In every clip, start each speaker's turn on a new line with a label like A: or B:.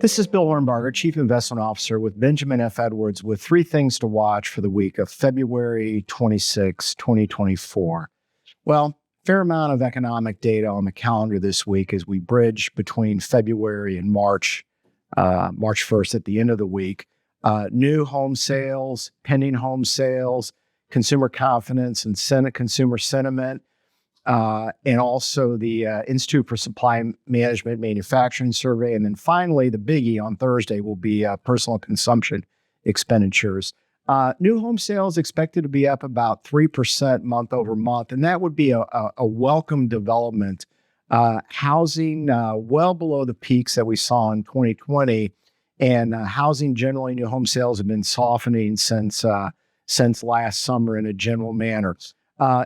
A: This is Bill Hornbarger, Chief Investment Officer with Benjamin F. Edwards, with three things to watch for the week of February 26, 2024. Well, fair amount of economic data on the calendar this week as we bridge between February and March 1st at the end of the week. New home sales, pending home sales, consumer confidence and consumer sentiment, and also the Institute for Supply Management Manufacturing Survey. And then finally, the biggie on Thursday will be personal consumption expenditures. New home sales expected to be up about 3% month over month, and that would be a welcome development. Housing well below the peaks that we saw in 2020, and housing generally, new home sales have been softening since last summer in a general manner.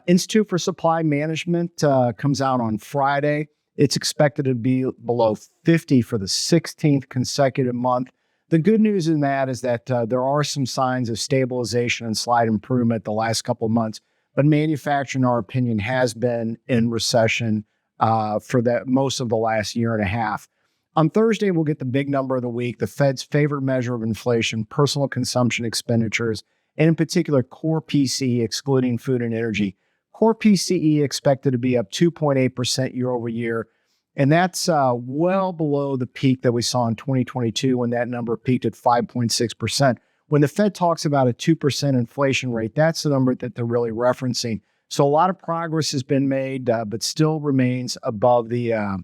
A: Institute for Supply Management comes out on Friday. It's expected to be below 50 for the 16th consecutive month. The good news in that is that there are some signs of stabilization and slight improvement the last couple of months, but manufacturing, in our opinion, has been in recession for most of the last year and a half. On Thursday, we'll get the big number of the week, the Fed's favorite measure of inflation, personal consumption expenditures, and in particular, core PCE, excluding food and energy. Core PCE expected to be up 2.8% year over year, and that's well below the peak that we saw in 2022 when that number peaked at 5.6%. When the Fed talks about a 2% inflation rate, that's the number that they're really referencing. So a lot of progress has been made, but still remains above the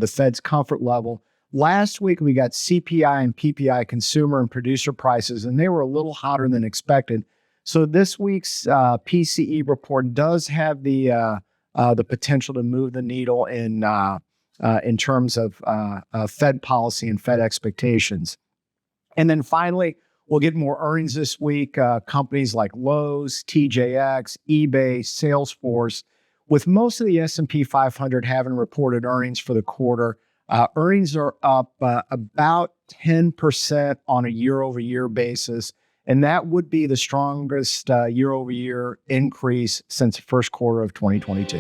A: Fed's comfort level. Last week, we got CPI and PPI consumer and producer prices, and they were a little hotter than expected. So this week's PCE report does have the potential to move the needle in terms of Fed policy and Fed expectations. And then finally, we'll get more earnings this week. Companies like Lowe's, TJX, eBay, Salesforce, with most of the S&P 500 having reported earnings for the quarter. Earnings are up about 10% on a year-over-year basis, and that would be the strongest year-over-year increase since the first quarter of 2022.